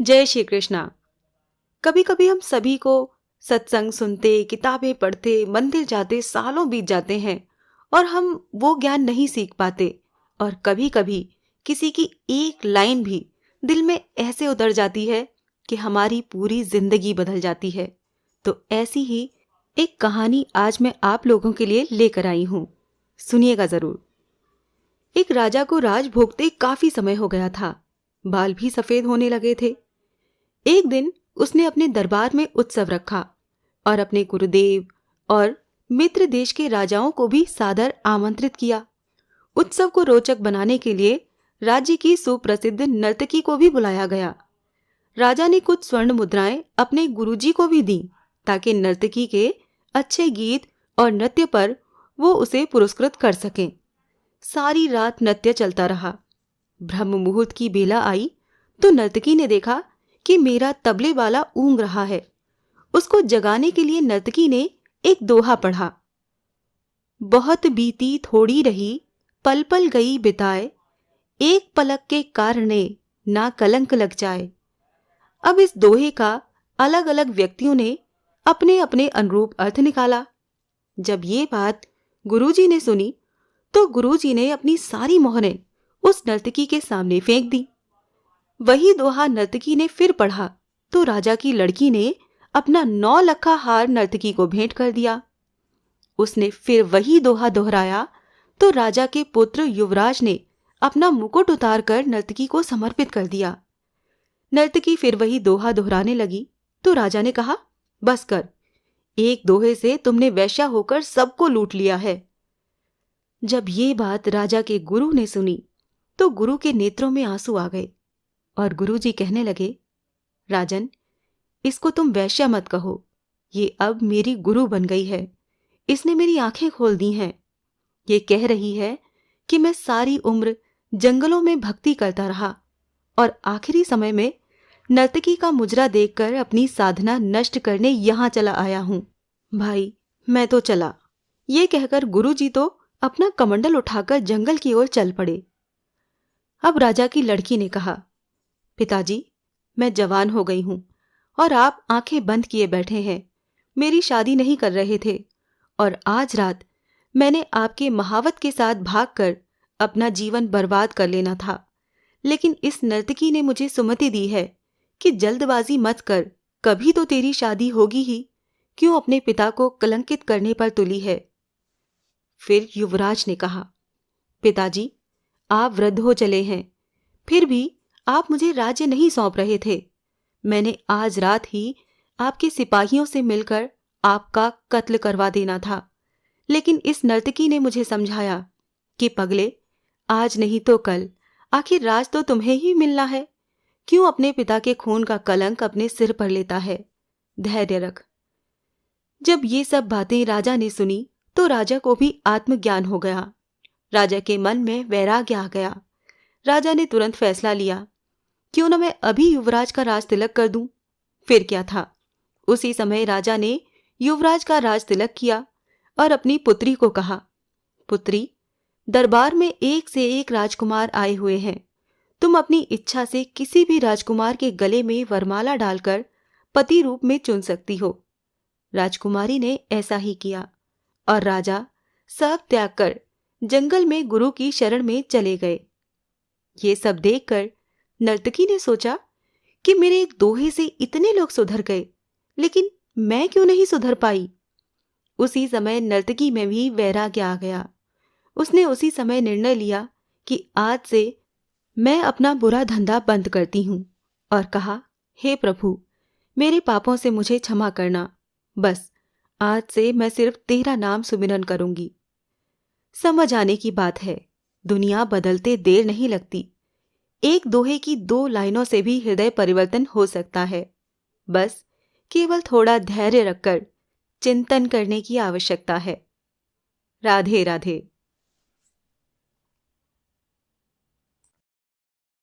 जय श्री कृष्णा। कभी कभी हम सभी को सत्संग सुनते, किताबें पढ़ते, मंदिर जाते सालों बीत जाते हैं और हम वो ज्ञान नहीं सीख पाते। और कभी कभी किसी की एक लाइन भी दिल में ऐसे उतर जाती है कि हमारी पूरी जिंदगी बदल जाती है। तो ऐसी ही एक कहानी आज मैं आप लोगों के लिए लेकर आई हूँ। सुनिएगा जरूर। एक राजा को राज भोगते काफी समय हो गया था। बाल भी सफेद होने लगे थे। एक दिन उसने अपने दरबार में उत्सव रखा और अपने गुरुदेव और मित्र देश के राजाओं को भी सादर आमंत्रित किया। उत्सव को रोचक बनाने के लिए राज्य की सुप्रसिद्ध नर्तकी को भी बुलाया गया। राजा ने कुछ स्वर्ण मुद्राएं अपने गुरुजी को भी दी ताकि नर्तकी के अच्छे गीत और नृत्य पर वो उसे पुरस्कृत कर सकें। सारी रात नृत्य चलता रहा। ब्रह्म मुहूर्त की बेला आई तो नर्तकी ने देखा कि मेरा तबले वाला ऊँग रहा है। उसको जगाने के लिए नर्तकी ने एक दोहा पढ़ा। बहुत बीती थोड़ी रही, पल पल गई बिताए, एक पलक के कारणे ना कलंक लग जाए। अब इस दोहे का अलग अलग व्यक्तियों ने अपने अपने अनुरूप अर्थ निकाला। जब ये बात गुरुजी ने सुनी तो गुरुजी ने अपनी सारी मोहरें उस नर्तकी के सामने फेंक दी। वही दोहा नर्तकी ने फिर पढ़ा तो राजा की लड़की ने अपना 9 लखा हार नर्तकी को भेंट कर दिया। उसने फिर वही दोहा दोहराया तो राजा के पुत्र युवराज ने अपना मुकुट उतारकर नर्तकी को समर्पित कर दिया। नर्तकी फिर वही दोहा दोहराने लगी तो राजा ने कहा, बस कर, एक दोहे से तुमने वैश्या होकर सबको लूट लिया है। जब ये बात राजा के गुरु ने सुनी तो गुरु के नेत्रों में आंसू आ गए और गुरुजी कहने लगे, राजन, इसको तुम वैश्या मत कहो, ये अब मेरी गुरु बन गई है। इसने मेरी आंखें खोल दी हैं। ये कह रही है कि मैं सारी उम्र जंगलों में भक्ति करता रहा और आखिरी समय में नर्तकी का मुजरा देखकर अपनी साधना नष्ट करने यहां चला आया हूं। भाई, मैं तो चला। ये कहकर गुरुजी तो अपना कमंडल उठाकर जंगल की ओर चल पड़े। अब राजा की लड़की ने कहा, पिताजी, मैं जवान हो गई हूं और आप आंखें बंद किए बैठे हैं। मेरी शादी नहीं कर रहे थे और आज रात मैंने आपके महावत के साथ भागकर अपना जीवन बर्बाद कर लेना था। लेकिन इस नर्तकी ने मुझे सुमति दी है कि जल्दबाजी मत कर, कभी तो तेरी शादी होगी ही, क्यों अपने पिता को कलंकित करने पर तुली है। फिर युवराज ने कहा, पिताजी, आप वृद्ध हो चले हैं, फिर भी आप मुझे राज्य नहीं सौंप रहे थे। मैंने आज रात ही आपके सिपाहियों से मिलकर आपका कत्ल करवा देना था, लेकिन इस नर्तकी ने मुझे समझाया कि पगले, आज नहीं तो कल आखिर राज तो तुम्हें ही मिलना है। क्यों अपने पिता के खून का कलंक अपने सिर पर लेता है। धैर्य रख। जब ये सब बातें राजा ने सुनी तो राजा को भी आत्मज्ञान हो गया। राजा के मन में वैराग्य आ गया। राजा ने तुरंत फैसला लिया, क्यों न मैं अभी युवराज का राज तिलक कर दूं। फिर क्या था, उसी समय राजा ने युवराज का राज तिलक किया और अपनी पुत्री को कहा, पुत्री, दरबार में एक से एक राजकुमार आए हुए हैं। तुम अपनी इच्छा से किसी भी राजकुमार के गले में वरमाला डालकर पति रूप में चुन सकती हो। राजकुमारी ने ऐसा ही किया और राजा सब त्याग कर जंगल में गुरु की शरण में चले गए। ये सब देखकर नर्तकी ने सोचा कि मेरे एक दोहे से इतने लोग सुधर गए, लेकिन मैं क्यों नहीं सुधर पाई। उसी समय नर्तकी में भी वैराग्य आ गया। उसने उसी समय निर्णय लिया कि आज से मैं अपना बुरा धंधा बंद करती हूं और कहा, हे प्रभु, मेरे पापों से मुझे क्षमा करना। बस आज से मैं सिर्फ तेरा नाम सुमिरन करूंगी। समझ आने की बात है, दुनिया बदलते देर नहीं लगती। एक दोहे की 2 लाइनों से भी हृदय परिवर्तन हो सकता है। बस केवल थोड़ा धैर्य रखकर चिंतन करने की आवश्यकता है। राधे राधे।